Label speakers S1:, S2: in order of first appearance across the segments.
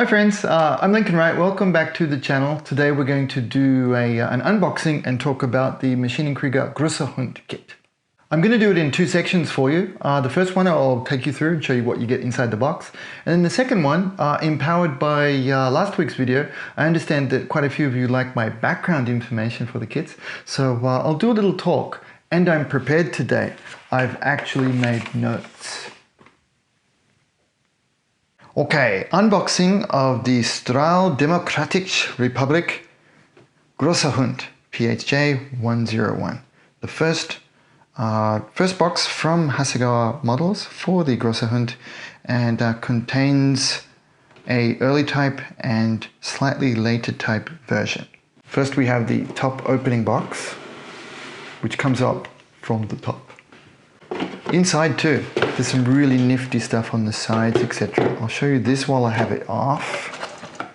S1: Hi friends, I'm Lincoln Wright. Welcome back to the channel. Today we're going to do an unboxing and talk about the Maschinen Krieger Großer Hund kit. I'm going to do it in two sections for you. The first one I'll take you through and show you what you get inside the box. And then the second one, empowered by last week's video, I understand that quite a few of you like my background information for the kits. So I'll do a little talk, and I'm prepared today. I've actually made notes. Okay, unboxing of the Demokratische Republik Großer Hund P.H.J 101. The first box from Hasegawa Models for the Großer Hund, and contains a early type and slightly later type version. First we have the top opening box, which comes up from the top. Inside too, there's some really nifty stuff on the sides, etc. I'll show you this while I have it off.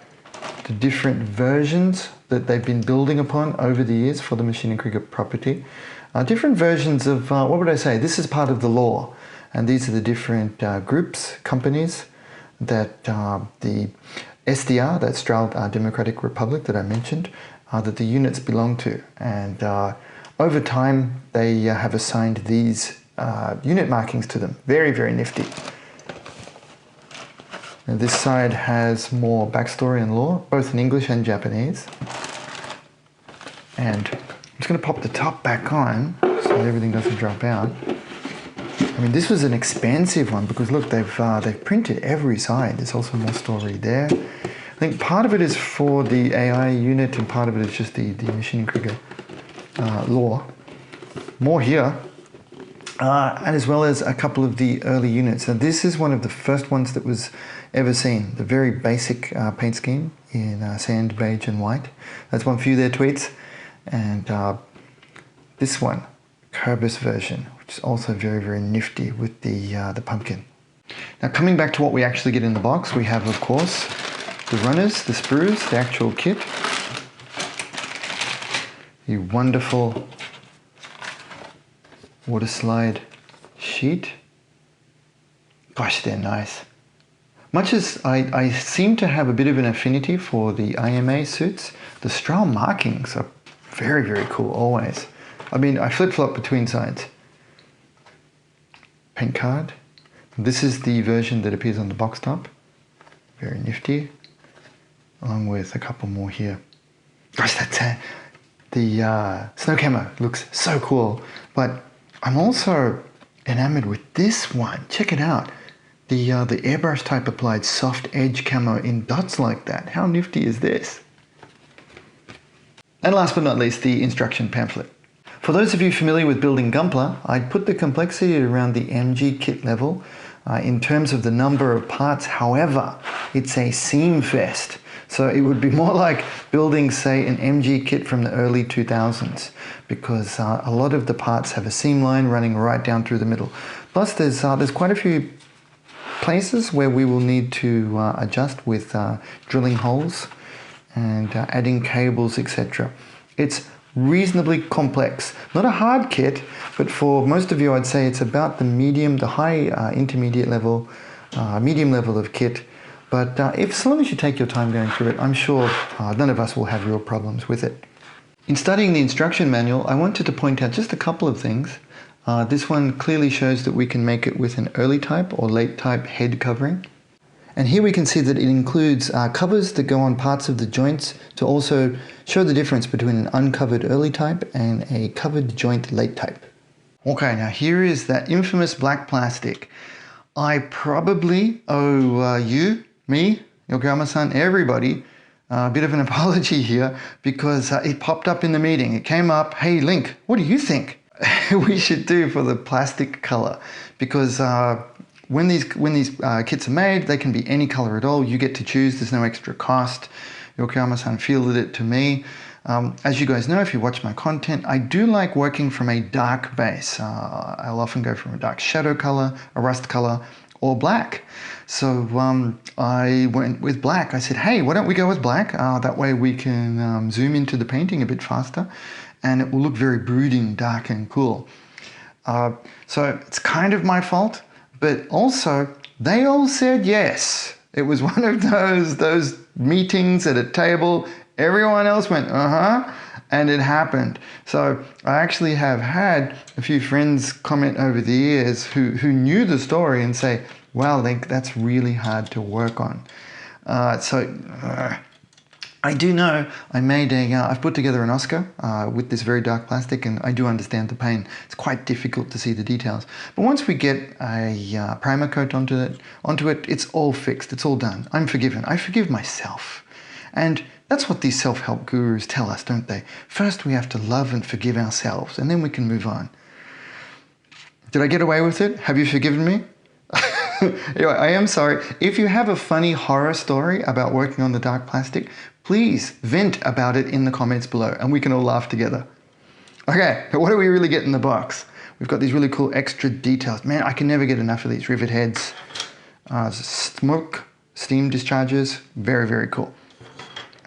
S1: The different versions that they've been building upon over the years for the Maschinen Krieger property. Different versions of, what would I say, this is part of the lore. And these are the different groups, companies that the SDR, that Strahl Democratic Republic that I mentioned, that the units belong to. And over time, they have assigned these unit markings to them. Very, very nifty. Now this side has more backstory and lore, both in English and Japanese. And I'm just going to pop the top back on so everything doesn't drop out. I mean, this was an expensive one because look, they've printed every side. There's also more story there. I think part of it is for the AI unit and part of it is just the Maschinen Krieger lore. More here. And as well as a couple of the early units. Now this is one of the first ones that was ever seen. The very basic paint scheme in sand, beige and white. That's one for you there, Tweets. And this one, Kerberos version, which is also very, very nifty with the pumpkin. Now coming back to what we actually get in the box, we have of course the runners, the sprues, the actual kit. The wonderful water slide sheet. Gosh, they're nice. Much as I seem to have a bit of an affinity for the IMA suits, the Strahl markings are very, very cool always. I mean, I flip-flop between sides. Paint card. This is the version that appears on the box top. Very nifty. Along with a couple more here. Gosh, that's the snow camo looks so cool. But I'm also enamored with this one. Check it out. The airbrush type applied soft edge camo in dots like that. How nifty is this? And last but not least, the instruction pamphlet. For those of you familiar with building Gunpla, I'd put the complexity around the MG kit level in terms of the number of parts. However, it's a seam fest. So it would be more like building, say, an MG kit from the early 2000s, because a lot of the parts have a seam line running right down through the middle. Plus, there's quite a few places where we will need to adjust with drilling holes and adding cables, etc. It's reasonably complex. Not a hard kit, but for most of you, I'd say it's about the medium, the high intermediate level, medium level of kit. But as long as you take your time going through it, I'm sure none of us will have real problems with it. In studying the instruction manual, I wanted to point out just a couple of things. This one clearly shows that we can make it with an early type or late type head covering. And here we can see that it includes covers that go on parts of the joints to also show the difference between an uncovered early type and a covered joint late type. Okay, now here is that infamous black plastic. I probably owe you, me, Yokoyama-san, everybody, a bit of an apology here because it popped up in the meeting. It came up, hey Link, what do you think we should do for the plastic color? Because when these kits are made, they can be any color at all. You get to choose, there's no extra cost. Yokoyama-san fielded it to me. As you guys know, if you watch my content, I do like working from a dark base. I'll often go from a dark shadow color, a rust color, or black. So I went with black. I said, hey, why don't we go with black? That way we can zoom into the painting a bit faster and it will look very brooding, dark and cool. So it's kind of my fault, but also they all said yes. It was one of those meetings at a table. Everyone else went, uh-huh, and it happened. So I actually have had a few friends comment over the years who knew the story and say, wow, Link, that's really hard to work on. I do know I made I've put together an Oscar with this very dark plastic, and I do understand the pain. It's quite difficult to see the details. But once we get a primer coat onto it, it's all fixed, it's all done. I'm forgiven. I forgive myself. And that's what these self-help gurus tell us, don't they? First we have to love and forgive ourselves, and then we can move on. Did I get away with it? Have you forgiven me? Anyway, I am sorry. If you have a funny horror story about working on the dark plastic, please vent about it in the comments below and we can all laugh together. Okay, but what do we really get in the box? We've got these really cool extra details. Man, I can never get enough of these rivet heads. Smoke, steam discharges, very, very cool.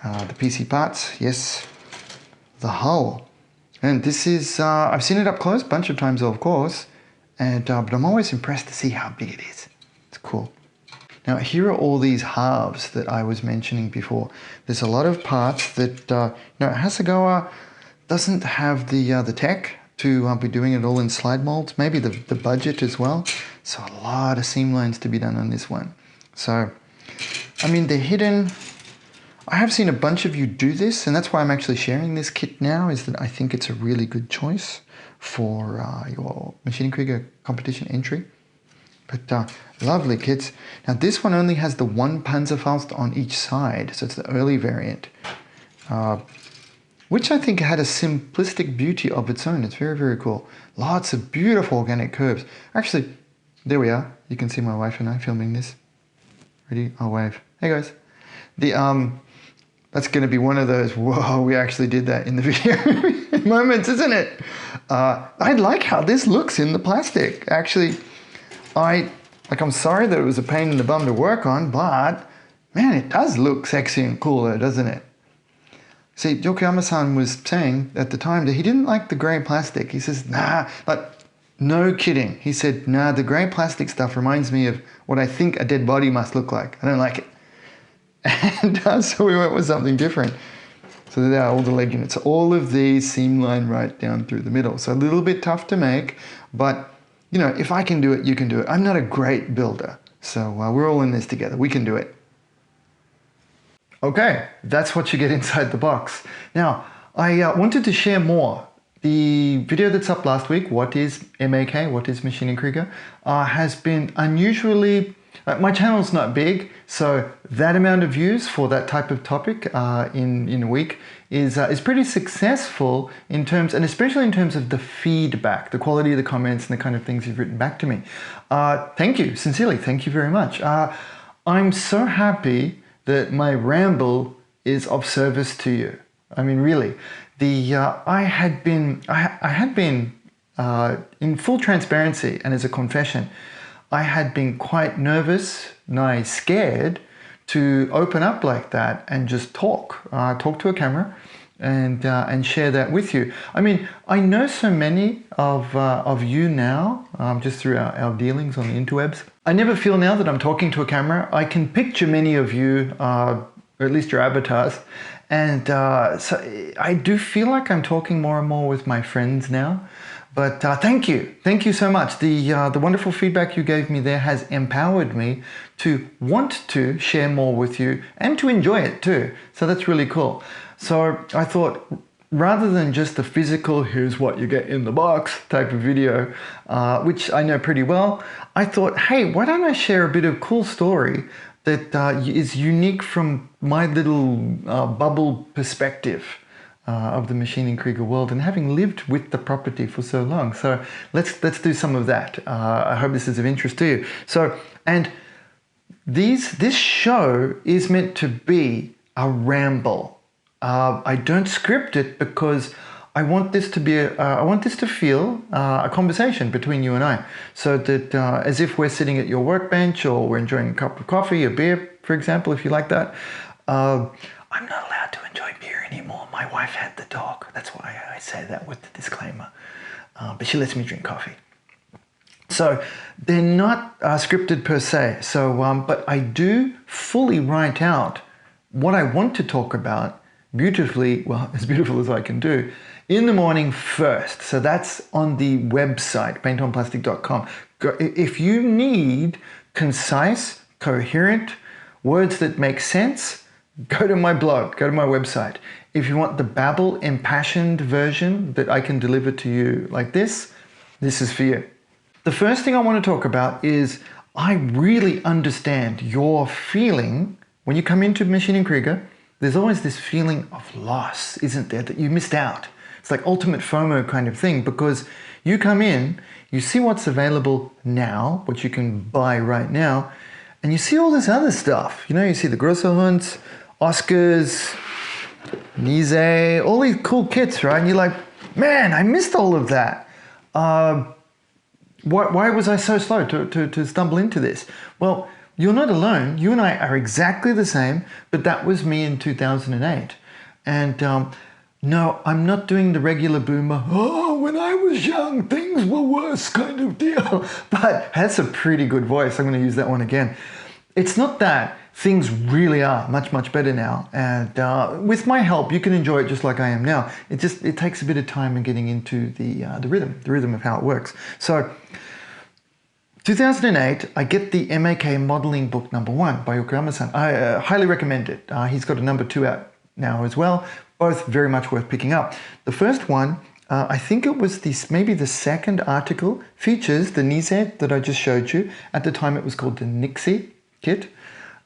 S1: The PC parts, yes. The hull. And this is, I've seen it up close a bunch of times, of course, and but I'm always impressed to see how big it is. It's cool. Now here are all these halves that I was mentioning before. There's a lot of parts that, Hasegawa doesn't have the tech to be doing it all in slide molds, maybe the budget as well. So a lot of seam lines to be done on this one. So, I mean, they're hidden. I have seen a bunch of you do this, and that's why I'm actually sharing this kit now, is that I think it's a really good choice for your Maschinen Krieger competition entry. But lovely kits. Now this one only has the one Panzerfaust on each side, so it's the early variant, which I think had a simplistic beauty of its own. It's very, very cool. Lots of beautiful organic curves. Actually, there we are. You can see my wife and I filming this. Ready? I'll wave. Hey guys. That's going to be one of those, whoa, we actually did that in the video moments, isn't it? I like how this looks in the plastic. Actually, I'm sorry that it was a pain in the bum to work on, but man, it does look sexy and cool though, doesn't it? See, Yokoyama-san was saying at the time that he didn't like the grey plastic. He says, nah, like, no kidding. He said, nah, the grey plastic stuff reminds me of what I think a dead body must look like. I don't like it. And so we went with something different. So there are all the leg units. All of these seam line right down through the middle. So a little bit tough to make, but you know, if I can do it, you can do it. I'm not a great builder, so we're all in this together. We can do it. Okay, that's what you get inside the box. Now, I wanted to share more. The video that's up last week, what is Ma.K, what is Maschinen Krieger, has been unusually... my channel's not big, so that amount of views for that type of topic in a week is pretty successful in terms, and especially in terms of the feedback, the quality of the comments and the kind of things you've written back to me. Thank you, sincerely, thank you very much. I'm so happy that my ramble is of service to you. I mean, really, I had been in full transparency and as a confession, I had been quite nervous, nigh scared, to open up like that and just talk to a camera and share that with you. I mean, I know so many of you now, just through our dealings on the interwebs. I never feel now that I'm talking to a camera. I can picture many of you, or at least your avatars, and so I do feel like I'm talking more and more with my friends now. But thank you so much. The wonderful feedback you gave me there has empowered me to want to share more with you and to enjoy it too. So that's really cool. So I thought, rather than just the physical, here's what you get in the box type of video, which I know pretty well, I thought, hey, why don't I share a bit of cool story that is unique from my little bubble perspective of the Maschinen Krieger world, and having lived with the property for so long. So let's do some of that. I hope this is of interest to you. So, and this show is meant to be a ramble. I don't script it because I want this to be I want this to feel a conversation between you and I, so that as if we're sitting at your workbench or we're enjoying a cup of coffee, a beer, for example, if you like that. I'm not allowed to enjoy beer anymore. My wife had the dog. That's why I say that with the disclaimer. But she lets me drink coffee. So they're not scripted per se. So, but I do fully write out what I want to talk about beautifully, well, as beautiful as I can do, in the morning first. So that's on the website, paintonplastic.com. If you need concise, coherent words that make sense, go to my blog, go to my website. If you want the babble, impassioned version that I can deliver to you like this is for you. The first thing I want to talk about is I really understand your feeling when you come into Maschinen Krieger. There's always this feeling of loss, isn't there, that you missed out. It's like ultimate FOMO kind of thing, because you come in, you see what's available now, what you can buy right now, and you see all this other stuff. You know, you see the Großer Hund, Oscars, Nixie, all these cool kits, right? And you're like, man, I missed all of that. Why was I so slow to stumble into this? Well, you're not alone. You and I are exactly the same, but that was me in 2008. And no, I'm not doing the regular boomer, oh, when I was young, things were worse kind of deal. But that's a pretty good voice. I'm going to use that one again. It's not that. Things really are much, much better now. And with my help, you can enjoy it just like I am now. It takes a bit of time in getting into the rhythm of how it works. So 2008, I get the Ma.K modeling book #1 by Yokoyama-san. I highly recommend it. He's got a #2 out now as well. Both very much worth picking up. The first one, I think it was maybe the second article, features the Nixie that I just showed you. At the time, it was called the Nixie kit.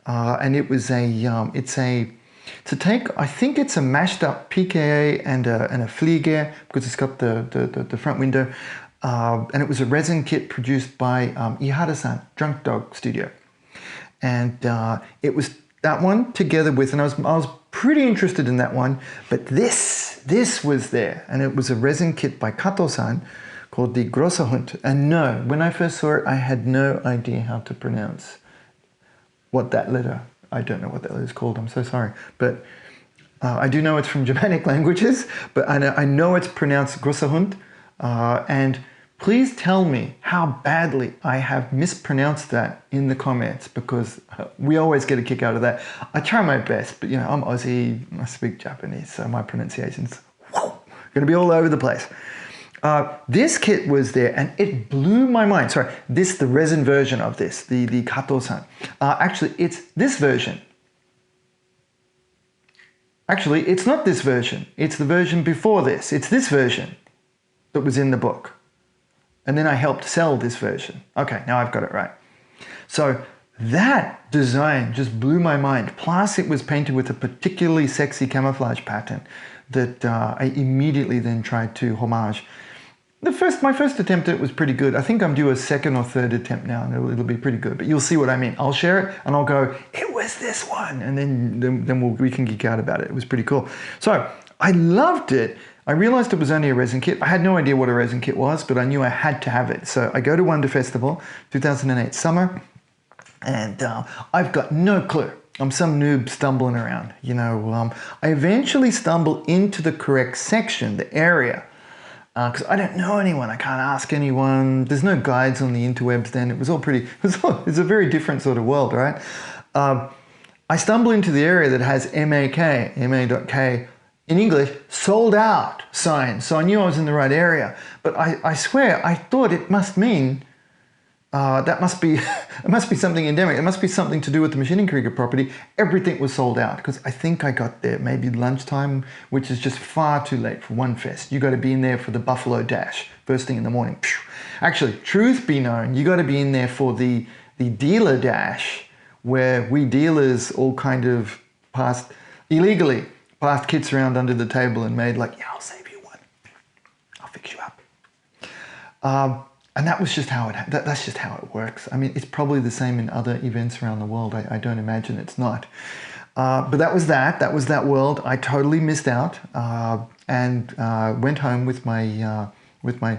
S1: And it was to take, I think it's a mashed up PKA and a Flieger, because it's got the front window. And it was a resin kit produced by Ihara-san, Drunk Dog Studio. And it was that one together with, and I was pretty interested in that one, but this was there. And it was a resin kit by Kato-san called the Großer Hund. And no, when I first saw it, I had no idea how to pronounce what that letter, I don't know what that letter is called, I'm so sorry. But I do know it's from Germanic languages, but I know it's pronounced Großer Hund. And please tell me how badly I have mispronounced that in the comments, because we always get a kick out of that. I try my best, but you know, I'm Aussie, I speak Japanese, so my pronunciation's gonna be all over the place. This kit was there and it blew my mind. Sorry, the resin version of this, the Kato-san. Actually, it's this version. Actually, it's not this version. It's the version before this. It's this version that was in the book. And then I helped sell this version. Okay, now I've got it right. So that design just blew my mind. Plus, it was painted with a particularly sexy camouflage pattern that I immediately then tried to homage. My first attempt at it was pretty good. I think I'm due a second or third attempt now, and it'll be pretty good. But you'll see what I mean. I'll share it, and I'll go, it was this one, and then we can geek out about it. It was pretty cool. So I loved it. I realized it was only a resin kit. I had no idea what a resin kit was, but I knew I had to have it. So I go to WonFes Festival, 2008 summer, and I've got no clue. I'm some noob stumbling around. You know, I eventually stumble into the correct section, the area. Because I don't know anyone, I can't ask anyone. There's no guides on the interwebs then. It was all pretty, it's a very different sort of world, right? I stumble into the area that has M.A.K, M.A.K, in English, sold out sign. So I knew I was in the right area. But I swear, I thought it must mean, it must be something endemic. It must be something to do with the Maschinen Krieger property. Everything was sold out because I think I got there maybe lunchtime, which is just far too late for WonFes. You got to be in there for the Buffalo Dash first thing in the morning. Actually, truth be known, you got to be in there for the dealer dash, where we dealers all kind of illegally passed kits around under the table and made like, yeah, I'll save you one. I'll fix you up. And that was just how that's just how it works. I mean, it's probably the same in other events around the world. I don't imagine it's not. But that was that world. I totally missed out and went home with my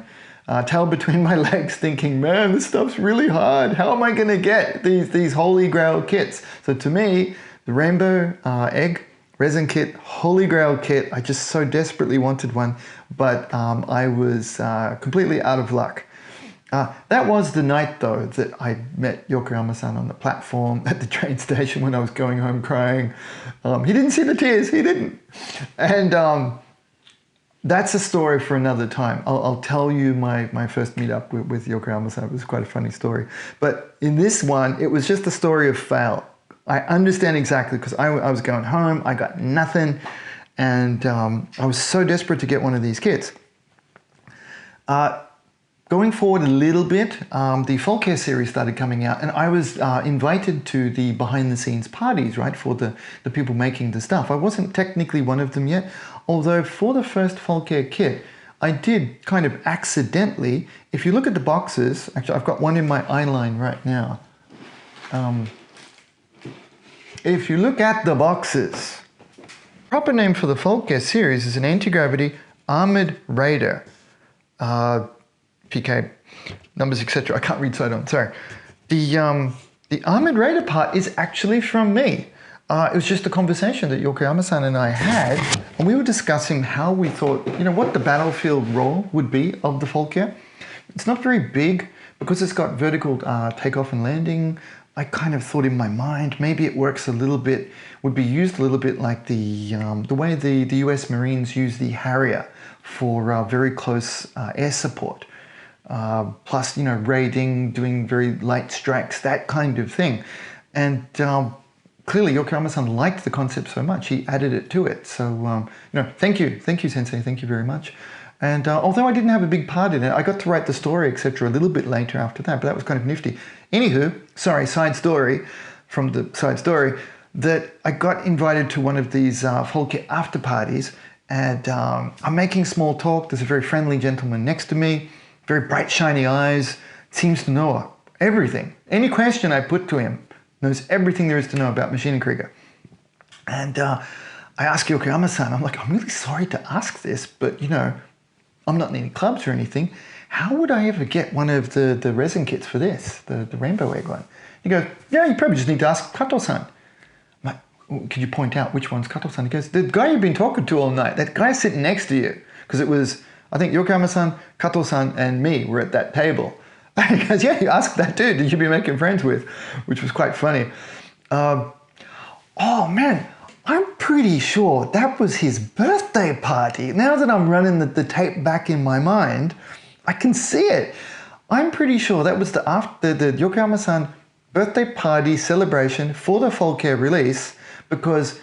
S1: tail between my legs thinking, man, this stuff's really hard. How am I going to get these holy grail kits? So to me, the rainbow egg resin kit, holy grail kit, I just so desperately wanted one, but I was completely out of luck. That was the night, though, that I met Yokoyama-san on the platform at the train station when I was going home crying. He didn't see the tears, he didn't. And that's a story for another time. I'll tell you my first meetup with Yokoyama-san. It was quite a funny story. But in this one, it was just a story of fail. I understand exactly, because I was going home, I got nothing, and I was so desperate to get one of these kits. Going forward a little bit, the Folk Care series started coming out, and I was invited to the behind-the-scenes parties, right, for the people making the stuff. I wasn't technically one of them yet, although for the first Folk Care kit, I did kind of accidentally, if you look at the boxes, actually I've got one in my eyeline right now. If you look at the boxes, proper name for the Folk Care series is an anti-gravity armored raider. PK, numbers, etc. I can't read, so I don't, sorry. The armored raider part is actually from me. It was just a conversation that Yokoyama-san and I had, and we were discussing how we thought, you know, what the battlefield role would be of the Folk Care. It's not very big, because it's got vertical takeoff and landing. I kind of thought in my mind, maybe it works a little bit, would be used a little bit like the way the US Marines use the Harrier for very close air support. Plus, you know, raiding, doing very light strikes, that kind of thing. And clearly Yokoyama-san liked the concept so much, he added it to it. So, you know, thank you, Sensei, thank you very much. And although I didn't have a big part in it, I got to write the story, etc. a little bit later after that, but that was kind of nifty. Anywho, sorry, side story, from the side story, that I got invited to one of these Folk Care after parties, and I'm making small talk. There's a very friendly gentleman next to me, very bright, shiny eyes, seems to know everything. Any question I put to him, knows everything there is to know about Maschinen Krieger. And I asked Yokoyama-san, I'm like, I'm really sorry to ask this, but you know, I'm not in any clubs or anything. How would I ever get one of the resin kits for this, the rainbow egg one? He goes, yeah, you probably just need to ask Kato-san. I'm like, could you point out which one's Kato-san? He goes, the guy you've been talking to all night, that guy sitting next to you. Because it was, I think Yokoyama-san, Kato-san, and me were at that table. And he goes, yeah, you asked that dude that you've been making friends with, which was quite funny. Oh man, I'm pretty sure that was his birthday party. Now that I'm running the tape back in my mind, I can see it. I'm pretty sure that was the Yokoyama-san birthday party celebration for the Folk Care release, because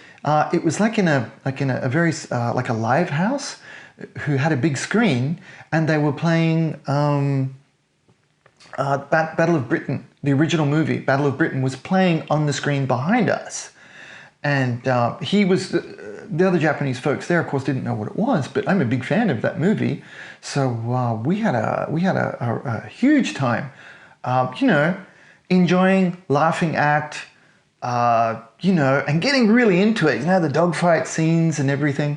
S1: it was like in a very like a live house who had a big screen, and they were playing Battle of Britain, the original movie Battle of Britain was playing on the screen behind us. And he was, the other Japanese folks there, of course, didn't know what it was, but I'm a big fan of that movie. So we had a huge time, you know, enjoying, laughing at, you know, and getting really into it, you know, the dogfight scenes and everything.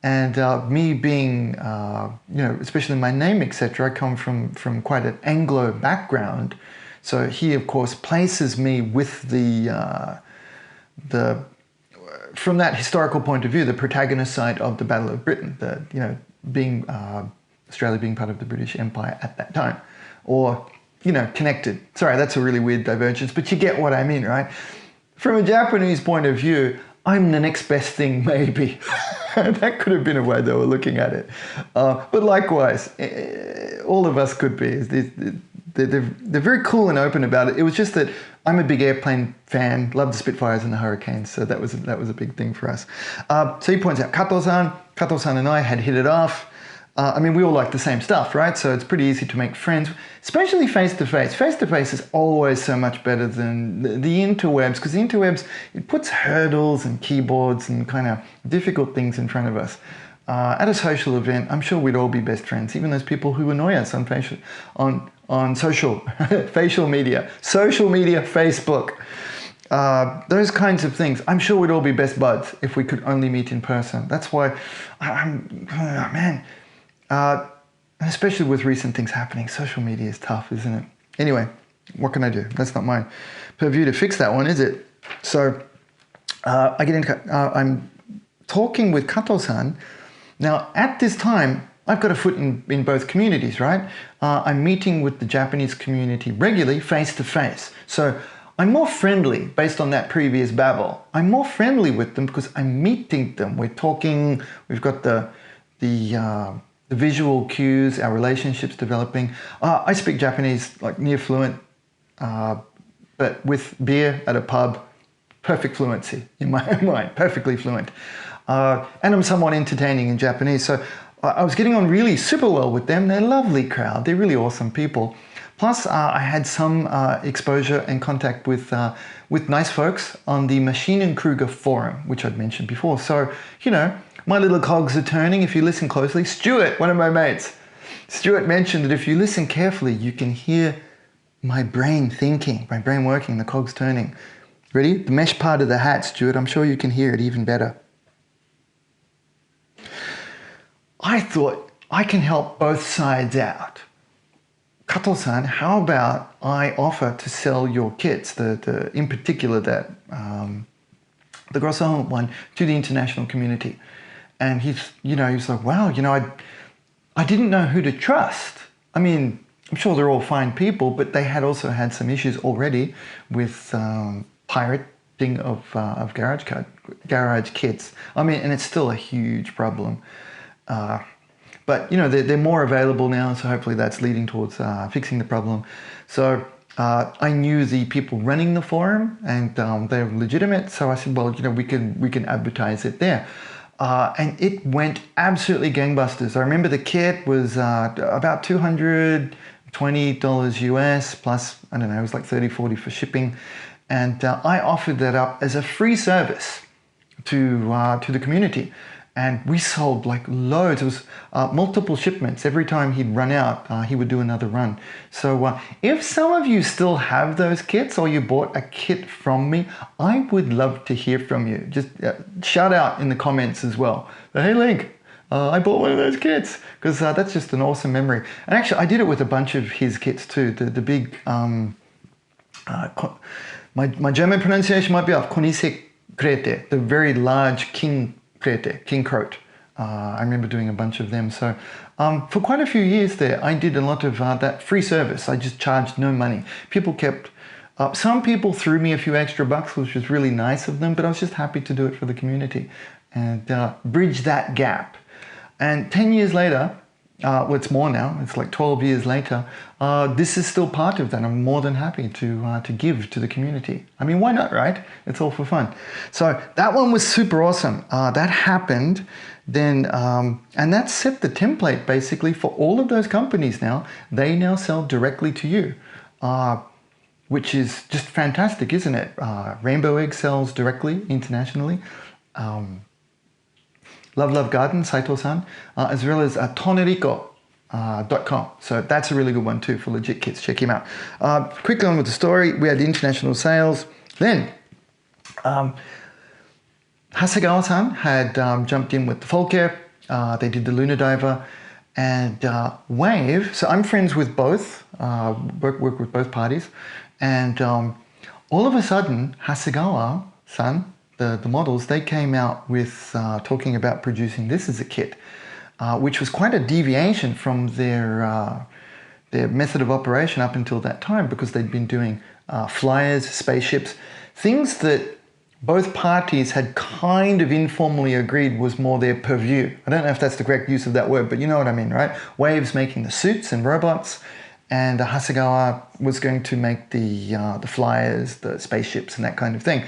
S1: And me being, you know, especially my name, etc., I come from quite an Anglo background. So he, of course, places me with from that historical point of view, the protagonist side of the Battle of Britain, you know, being Australia being part of the British Empire at that time, or, you know, connected. Sorry, that's a really weird divergence, but you get what I mean, right? From a Japanese point of view, I'm the next best thing, maybe. That could have been a way they were looking at it. But likewise, all of us could be. They're very cool and open about it. It was just that I'm a big airplane fan, love the Spitfires and the Hurricanes, so that was a big thing for us. So he points out Kato-san and I had hit it off. I mean, we all like the same stuff, right? So it's pretty easy to make friends, especially face-to-face. Face-to-face is always so much better than the interwebs, because the interwebs, it puts hurdles and keyboards and kind of difficult things in front of us. At a social event, I'm sure we'd all be best friends, even those people who annoy us on social media, Facebook, those kinds of things. I'm sure we'd all be best buds if we could only meet in person. That's why especially with recent things happening, social media is tough, isn't it? Anyway, what can I do? That's not my purview to fix that one, is it? So I get into, I'm talking with Kato-san. Now, at this time, I've got a foot in both communities, right? I'm meeting with the Japanese community regularly, face to face. So I'm more friendly based on that previous babble. I'm more friendly with them because I'm meeting them. We're talking, we've got the visual cues, our relationships developing. I speak Japanese like near fluent, but with beer at a pub, perfect fluency in my own mind, perfectly fluent. And I'm somewhat entertaining in Japanese. So I was getting on really super well with them. They're a lovely crowd. They're really awesome people. Plus, I had some exposure and contact with nice folks on the Maschinen Krieger forum, which I'd mentioned before. So, you know, my little cogs are turning. If you listen closely, Stuart, one of my mates, Stuart mentioned that if you listen carefully, you can hear my brain thinking, my brain working, the cogs turning. Ready? The mesh part of the hat, Stuart. I'm sure you can hear it even better. I thought I can help both sides out. Kato-san, how about I offer to sell your kits, in particular that the Großer Hund one, to the international community? And he's like, wow, I didn't know who to trust. I mean, I'm sure they're all fine people, but they had also had some issues already with pirating of garage kits. I mean, and it's still a huge problem. But they're more available now, so hopefully that's leading towards fixing the problem. So I knew the people running the forum, and they're legitimate. So I said, well, we can advertise it there, and it went absolutely gangbusters. I remember the kit was about $220 US plus, I don't know, it was like $30-40 for shipping, and I offered that up as a free service to the community. And we sold like loads. It was multiple shipments. Every time he'd run out, he would do another run. So if some of you still have those kits or you bought a kit from me, I would love to hear from you. Just shout out in the comments as well. Hey, Link, I bought one of those kits, because that's just an awesome memory. And actually, I did it with a bunch of his kits too. The big, my German pronunciation might be off, Konisei Krete, the very large king Croat. I remember doing a bunch of them. So for quite a few years there, I did a lot of that free service. I just charged no money. People kept, some people threw me a few extra bucks, which was really nice of them, but I was just happy to do it for the community and bridge that gap. And 10 years later, well, it's more now, it's like 12 years later, this is still part of that. I'm more than happy to give to the community. I mean, why not, right? It's all for fun. So that one was super awesome. That happened then, and that set the template basically for all of those companies now. They now sell directly to you, which is just fantastic, isn't it? Rainbow Egg sells directly internationally. Love Garden, Saito-san, as well as tonerico.com. So that's a really good one too for legit kits. Check him out. Quickly on with the story. We had international sales. Then Hasegawa-san had jumped in with the Volker. They did the Lunar Diver and Wave. So I'm friends with both, work with both parties. And all of a sudden, Hasegawa-san, the models, they came out with talking about producing this as a kit, which was quite a deviation from their method of operation up until that time, because they'd been doing flyers, spaceships, things that both parties had kind of informally agreed was more their purview. I don't know if that's the correct use of that word, but you know what I mean, right? Waves making the suits and robots, and Hasegawa was going to make the flyers, the spaceships, and that kind of thing.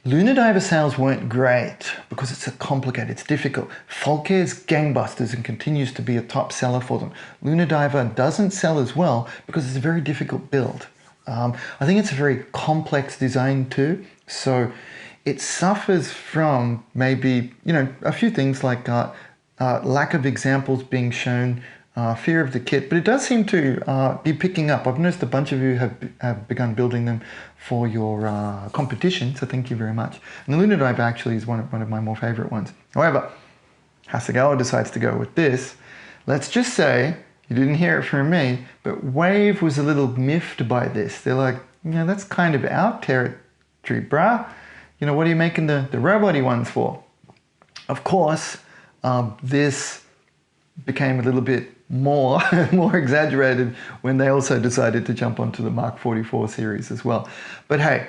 S1: Lunar Diver sales weren't great because it's complicated, it's difficult. Volker's gangbusters and continues to be a top seller for them. Lunar Diver doesn't sell as well because it's a very difficult build. I think it's a very complex design too, so it suffers from maybe, a few things like lack of examples being shown, fear of the kit, but it does seem to be picking up. I've noticed a bunch of you have begun building them for your competition, so thank you very much. And the Lunar Dive actually is one of my more favorite ones. However, Hasegawa decides to go with this. Let's just say, you didn't hear it from me, but Wave was a little miffed by this. They're like, that's kind of our territory, brah. What are you making the robot-y ones for? Of course, this became a little bit more more exaggerated when they also decided to jump onto the Mark 44 series as well. But hey,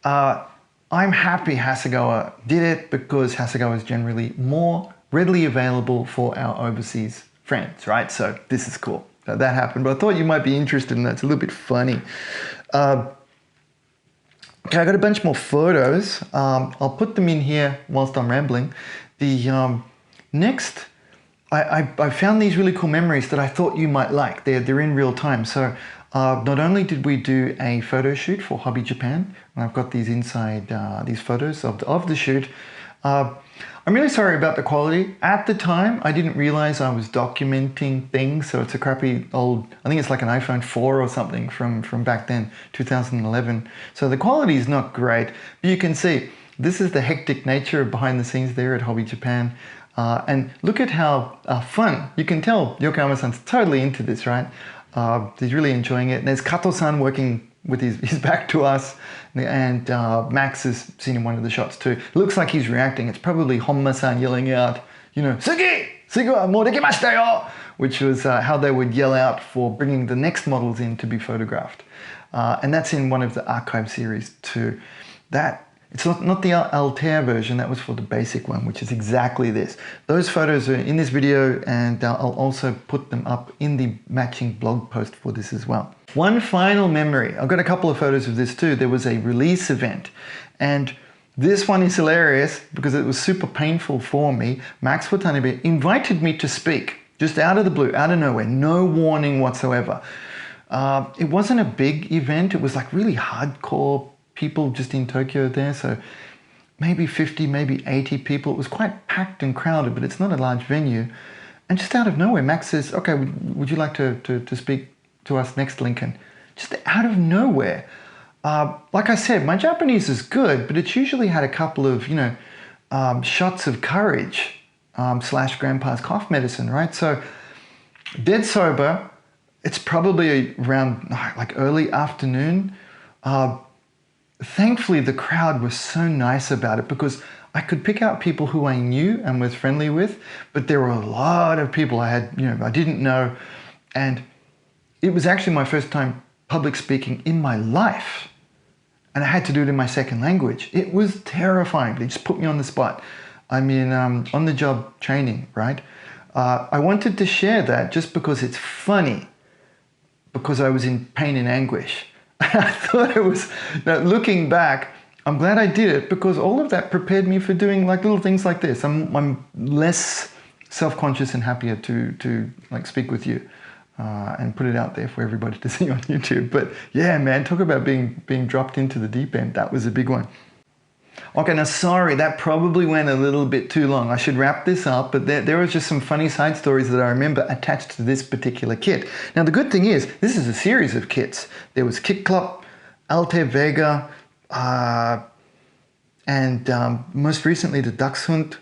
S1: I'm happy Hasegawa did it, because Hasegawa is generally more readily available for our overseas friends, right? So this is cool that happened, but I thought you might be interested in that. It's a little bit funny. Okay, I got a bunch more photos. I'll put them in here whilst I'm rambling. The next, I found these really cool memories that I thought you might like. They're in real time. So not only did we do a photo shoot for Hobby Japan, and I've got these inside these photos of the shoot. I'm really sorry about the quality. At the time, I didn't realize I was documenting things, so it's a crappy old, I think it's like an iPhone 4 or something from back then, 2011. So the quality is not great, but you can see this is the hectic nature of behind the scenes there at Hobby Japan. And look at how fun, you can tell Yokoyama-san's totally into this, right? He's really enjoying it. And there's Kato-san working with his back to us, and Max has seen in one of the shots too. It looks like he's reacting. It's probably Honma-san yelling out, you know, Sugi! Sugi wa mou dekimashita yo! Which was how they would yell out for bringing the next models in to be photographed. And that's in one of the archive series too. It's not the Altair version, that was for the basic one, which is exactly this. Those photos are in this video, and I'll also put them up in the matching blog post for this as well. One final memory, I've got a couple of photos of this too. There was a release event, and this one is hilarious because it was super painful for me. Max Watanabe invited me to speak, just out of the blue, out of nowhere, no warning whatsoever. It wasn't a big event, it was like really hardcore people just in Tokyo there, so maybe 50, maybe 80 people. It was quite packed and crowded, but it's not a large venue. And just out of nowhere, Max says, okay, would you like to speak to us next, Lincoln? Just out of nowhere. Like I said, my Japanese is good, but it's usually had a couple of, you know, shots of courage slash grandpa's cough medicine, right? So dead sober, it's probably around like early afternoon. Thankfully, the crowd was so nice about it because I could pick out people who I knew and was friendly with, but there were a lot of people I didn't know, and it was actually my first time public speaking in my life, and I had to do it in my second language. It was terrifying. They just put me on the spot. I mean, on the job training, right? I wanted to share that just because it's funny, because I was in pain and anguish. I thought it was, looking back, I'm glad I did it because all of that prepared me for doing like little things like this. I'm less self-conscious and happier to like speak with you and put it out there for everybody to see on YouTube. But yeah, man, talk about being dropped into the deep end. That was a big one. Okay, now sorry, that probably went a little bit too long. I should wrap this up, but there was just some funny side stories that I remember attached to this particular kit. Now the good thing is, this is a series of kits. There was Kit Club, Altair Vega, and most recently the Dachshund.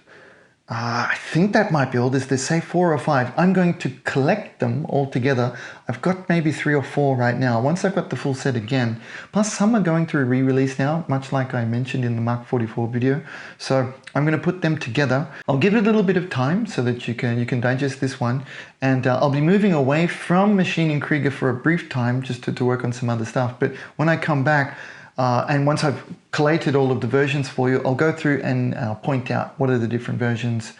S1: I think that might be all. There's say 4 or 5. I'm going to collect them all together. I've got maybe 3 or 4 right now. Once I've got the full set again, plus some are going through re-release now, much like I mentioned in the Mark 44 video. So I'm going to put them together. I'll give it a little bit of time so that you can digest this one. And I'll be moving away from Maschinen Krieger for a brief time just to work on some other stuff. But when I come back, and once I've collated all of the versions for you, I'll go through and point out what are the different versions,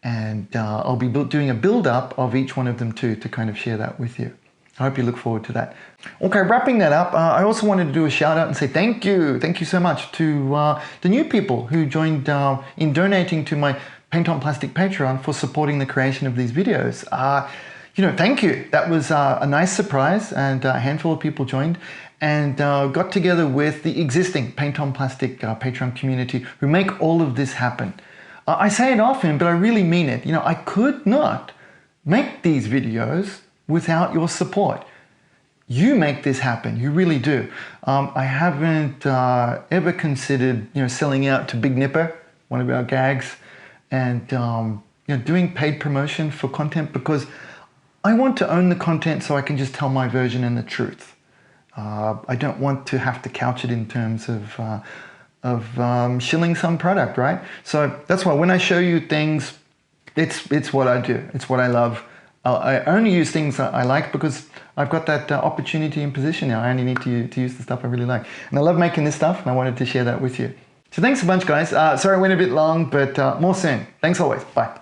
S1: and I'll be doing a build-up of each one of them too, to kind of share that with you. I hope you look forward to that. Okay, wrapping that up, I also wanted to do a shout out and say thank you so much to the new people who joined in donating to my Paint on Plastic Patreon for supporting the creation of these videos. Thank you. That was a nice surprise, and a handful of people joined. And got together with the existing Paint on Plastic Patreon community who make all of this happen. I say it often, but I really mean it. I could not make these videos without your support. You make this happen, you really do. I haven't ever considered selling out to Big Nipper, one of our gags, and doing paid promotion for content, because I want to own the content so I can just tell my version and the truth. I don't want to have to couch it in terms of shilling some product, right? So that's why when I show you things, it's what I do. It's what I love. I only use things I like because I've got that opportunity and position now. I only need to use the stuff I really like. And I love making this stuff, and I wanted to share that with you. So thanks a bunch, guys. Sorry I went a bit long, but more soon. Thanks always. Bye.